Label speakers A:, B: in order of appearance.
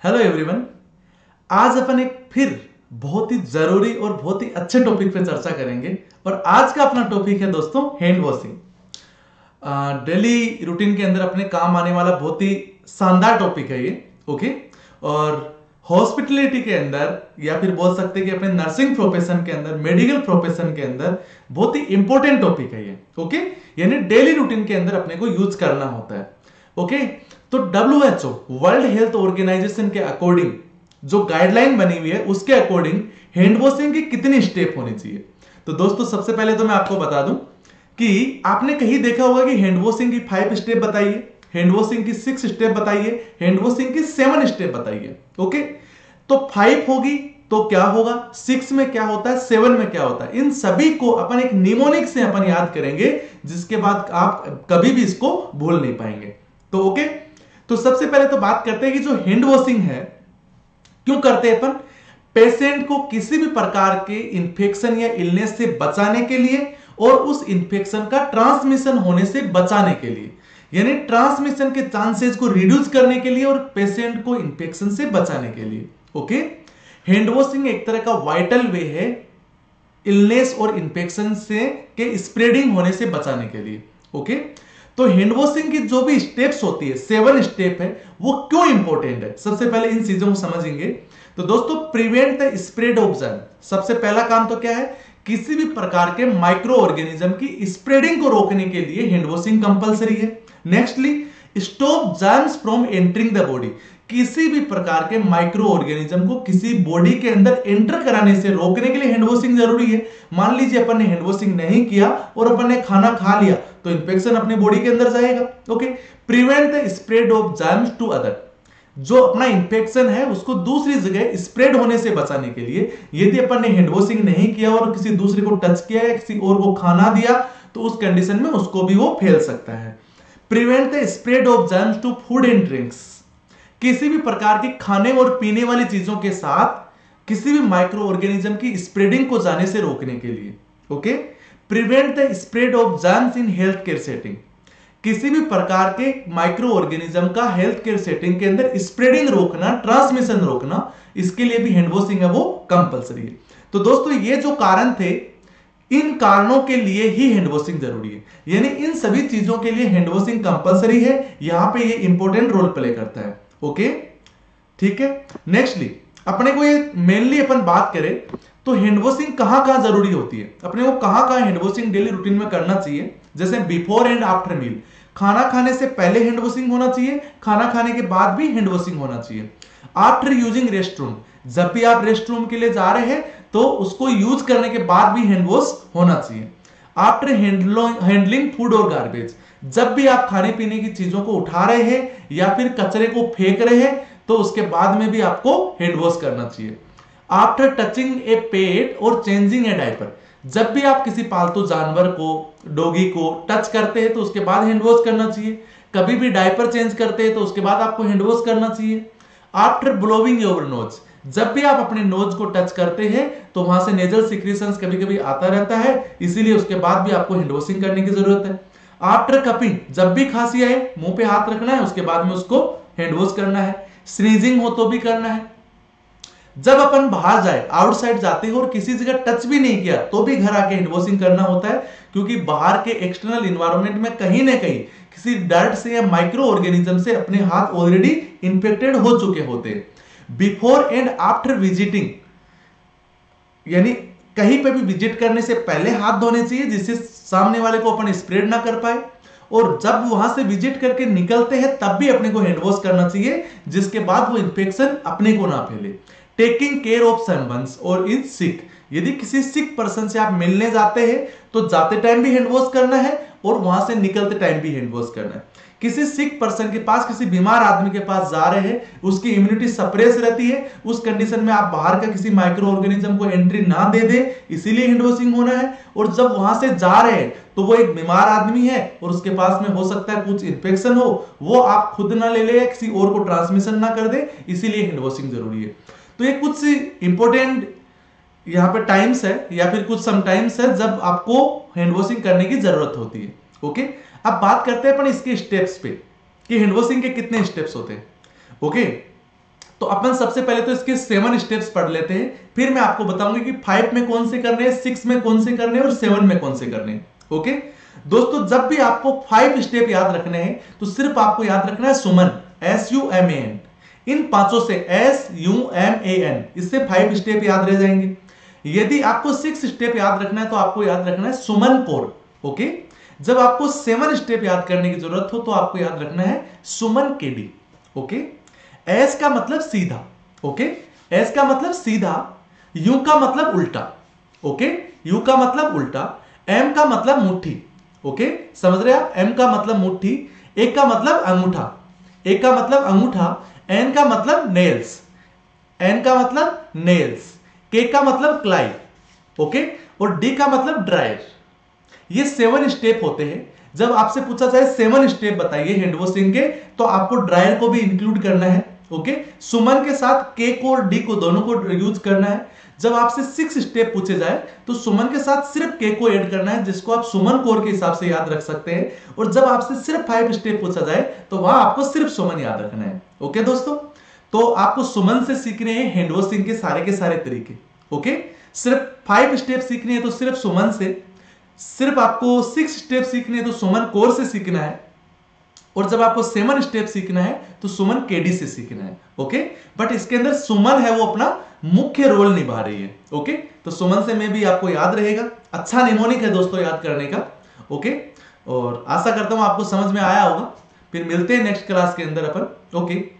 A: Hello everyone. आज अपन एक फिर बहुत ही जरूरी और बहुत ही अच्छे टॉपिक पे चर्चा करेंगे और आज का अपना टॉपिक है दोस्तों हैंड वॉशिंग। डेली रूटीन के अंदर अपने काम आने वाला बहुत ही शानदार टॉपिक है ये। ओके। और हॉस्पिटलिटी के अंदर या फिर बोल सकते हैं कि अपने नर्सिंग प्रोफेशन के अंदर, मेडिकल प्रोफेशन के अंदर बहुत ही इंपॉर्टेंट टॉपिक है ये। ओके। यानी डेली रूटीन के अंदर अपने को यूज करना होता है। ओके। तो WHO वर्ल्ड हेल्थ ऑर्गेनाइजेशन के अकॉर्डिंग जो गाइडलाइन बनी हुई है उसके अकॉर्डिंग हैंड वॉशिंग की कितनी स्टेप होनी चाहिए। तो दोस्तों सबसे पहले तो मैं आपको बता दूं कि आपने कहीं देखा होगा कि हैंड वॉशिंग की 5 स्टेप बताइए, हैंड वॉशिंग की 6 स्टेप बताइए, हैंड वॉशिंग की 7 स्टेप बताइए। ओके। तो 5 होगी तो क्या होगा, 6 में क्या होता है, 7 में क्या होता है, इन सभी को अपन एक निमोनिक से अपन याद करेंगे जिसके बाद आप कभी भी इसको भूल नहीं पाएंगे। तो ओके। तो सबसे पहले तो बात करते हैं कि जो हैंड वॉशिंग है क्यों करते हैं अपन। पेशेंट को किसी भी प्रकार के इंफेक्शन या इलनेस से बचाने के लिए और उस इंफेक्शन का ट्रांसमिशन होने से बचाने के लिए, यानी ट्रांसमिशन के चांसेस को रिड्यूस करने के लिए और पेशेंट को इंफेक्शन से बचाने के लिए। ओके। हैंड वॉशिंग एक तरह का वाइटल वे है इलनेस और इंफेक्शन से के स्प्रेडिंग होने से बचाने के लिए। ओके। तो हैंड वॉशिंग की जो भी स्टेप्स होती है, 7 स्टेप है, वो क्यों इंपॉर्टेंट है सबसे पहले इन चीजों को समझेंगे। तो दोस्तों prevent the spread of germ, सबसे पहला काम तो क्या है, किसी भी प्रकार के माइक्रो ऑर्गेनिज्म की स्प्रेडिंग को रोकने के लिए हैंड वॉशिंग कंपलसरी है। Nextly stop germs from entering the body, किसी भी प्रकार के माइक्रो ऑर्गेनिज्म को किसी बॉडी के अंदर एंटर कराने से रोकने के लिए हैंड वॉशिंग जरूरी है। मान लीजिए अपन ने हैंड वॉशिंग नहीं किया और अपन ने खाना खा लिया तो इंफेक्शन अपने बॉडी के अंदर जाएगा। Okay. Prevent the spread of germs to other, जो अपना इंफेक्शन है उसको दूसरी जगह स्प्रेड होने से बचाने के लिए यदि अपन ने हैंड वॉशिंग नहीं किया और किसी दूसरे को टच किया या किसी और को खाना दिया तो उस कंडीशन में उसको भी वो फैल सकता है। Prevent the spread of germs to food and drinks, किसी भी प्रकार के खाने और पीने वाली चीजों के साथ किसी भी माइक्रो ऑर्गेनिज्म की स्प्रेडिंग को जाने से रोकने के लिए। Okay. Prevent the spread of germs in health care setting, किसी भी प्रकार के माइक्रो ऑर्गेनिज्म का हेल्थ केयर सेटिंग के अंदर स्प्रेडिंग रोकना, ट्रांसमिशन रोकना, इसके लिए भी हैंड वॉशिंग है वो कंपलसरी है। तो दोस्तों ये जो कारण थे, इन कारणों के लिए ही हैंड वॉशिंग जरूरी है, यानी इन सभी चीजों के लिए हैंड वॉशिंग कंपलसरी है। यहां पे ये इंपॉर्टेंट रोल प्ले करता है। ओके। ठीक है। नेक्स्टली अपने को ये मेनली अपन बात करें तो हैंड वॉशिंग कहां कहां जरूरी होती है, अपने को कहां कहां हैंड वॉशिंग डेली रूटीन में करना चाहिए। जैसे बिफोर एंड आफ्टर मील, खाना खाने से पहले हैंड वॉशिंग होना चाहिए, खाना खाने के बाद भी हैंड वॉशिंग होना चाहिए। आफ्टर यूजिंग रेस्टरूम, जब भी आप रेस्टरूम के लिए जा रहे हैं तो उसको यूज करने के बाद भी हैंड वॉश होना चाहिए। आफ्टर हैंडलिंग फूड और गार्बेज, जब भी आप खाने पीने की चीजों को उठा रहे हैं या फिर कचरे को फेंक रहे हैं तो उसके बाद में भी आपको हैंड वॉश करना चाहिए। आफ्टर टचिंग ए पेट और चेंजिंग ए डायपर, जब भी आप किसी पालतू जानवर को, डॉगी को टच करते हैं तो उसके बाद हैंड वॉश करना चाहिए। कभी भी डायपर चेंज करते हैं तो उसके बाद आपको हैंड वॉश करना चाहिए। आफ्टर ब्लोइंग योर नोज, जब भी आप अपने नोज को टच करते हैं तो वहां से नेजल सिक्रीशंस कभी कभी आता रहता है, इसीलिए उसके बाद भी आपको हैंड वॉशिंग करने की जरूरत है। आफ्टर कपिंग, जब भी खांसी आए मुंह पे हाथ रखना है, उसके बाद में उसको हैंड वॉश करना है। स्नीजिंग हो तो भी करना है। जब अपन बाहर जाए, आउटसाइड जाते हैं और किसी जगह टच भी नहीं किया तो भी घर आके हैंड वॉशिंग करना होता है, क्योंकि बाहर के एक्सटर्नल इन्वायरमेंट में कहीं ना कहीं किसी डर्ट से या माइक्रो ऑर्गेनिज्म से अपने हाथ ऑलरेडी इंफेक्टेड हो चुके होते हैं। बिफोर एंड आफ्टर विजिटिंग, यानी कहीं पे भी विजिट करने से पहले हाथ धोने चाहिए जिससे सामने वाले को अपन स्प्रेड ना कर पाए, और जब वहां से विजिट करके निकलते हैं तब भी अपने को हैंड वॉश करना चाहिए जिसके बाद वो इंफेक्शन अपने को ना फैले। टेकिंग केयर ऑफ समवंस और इज सिक, यदि किसी सिक पर्सन से आप मिलने जाते हैं तो जाते टाइम भी हैंड वॉश करना है और वहां से निकलते टाइम भी हैंड वॉश करना है। किसी सिक पर्सन के पास, किसी बीमार आदमी के पास जा रहे हैं, उसकी इम्यूनिटी सप्रेस रहती है, उस कंडीशन में आप बाहर का किसी माइक्रो ऑर्गेनिज्म को एंट्री ना दे दे, इसीलिए हैंड वॉशिंग होना है। और जब वहां से जा रहे हैं तो वो एक बीमार आदमी है और उसके पास में हो सकता है कुछ इंफेक्शन हो, वो आप खुद ना ले ले, किसी और को ट्रांसमिशन ना कर दे, इसीलिए हैंड वॉशिंग जरूरी है। तो ये कुछ इंपॉर्टेंट यहाँ पे टाइम्स है या फिर कुछ सम टाइम्स है जब आपको हैंड वॉशिंग करने की जरूरत होती है। ओके। अब बात करते हैं अपन इसके स्टेप्स पे कि हैंड वॉशिंग के कितने स्टेप्स होते हैं। ओके। तो अपन सबसे पहले तो इसके 7 स्टेप्स पढ़ लेते हैं, फिर मैं आपको बताऊंगा कि 5 में कौन से करने हैं, 6 में कौन से करने हैं और 7 में कौन से करने हैं। ओके दोस्तों, जब भी आपको 5 स्टेप याद रखने हैं तो सिर्फ आपको याद रखना है सुमन, SUMAN। इन पांचों से SUMAN, इससे 5 स्टेप याद रह जाएंगे। यदि आपको 6 स्टेप याद रखना है तो आपको याद रखना है सुमन कौर। ओके, जब आपको 7 स्टेप याद करने की जरूरत हो तो आपको याद रखना है सुमन केडी। ओके, एस का मतलब सीधा। ओके, एस का मतलब सीधा, यू का मतलब उल्टा। ओके, यू का मतलब उल्टा, एम का मतलब मुट्ठी। ओके, समझ रहे आप, एम का मतलब मुट्ठी, ए का मतलब अंगूठा, ए का मतलब अंगूठा, एन का मतलब नेल्स, एन का मतलब नेल्स, के का मतलब क्लाई। ओके, और डी का मतलब ड्रायर। ये 7 स्टेप होते हैं। जब आपसे पूछा जाए 7 स्टेप बताइए हैंड वॉशिंग के, तो आपको ड्रायर को भी इंक्लूड करना है। ओके, सुमन के साथ के को और डी को दोनों को यूज करना है। जब आपसे 6 स्टेप पूछे जाए तो सुमन के साथ सिर्फ के को ऐड करना है, जिसको आप सुमन कोर के हिसाब से याद रख सकते हैं। और जब आपसे सिर्फ 5 स्टेप पूछा जाए तो वहां आपको सिर्फ सुमन याद रखना है। ओके दोस्तों, तो आपको सुमन से सीखने हैं हैंड वॉशिंग के सारे तरीके। ओके, सिर्फ 5 स्टेप सीखने हैं तो सिर्फ सुमन से, सिर्फ आपको 6 स्टेप सीखने हैं तो सुमन कोर से सीखना है, और जब आपको 7 स्टेप सीखना है तो सुमन केडी से सीखना है। ओके, बट इसके अंदर सुमन है वो अपना मुख्य रोल निभा रही है। ओके, तो सुमन से में भी आपको याद रहेगा। अच्छा निमोनिक है दोस्तों याद करने का। ओके, और आशा करता हूं आपको समझ में आया होगा। फिर मिलते हैं नेक्स्ट क्लास के अंदर अपन। ओके।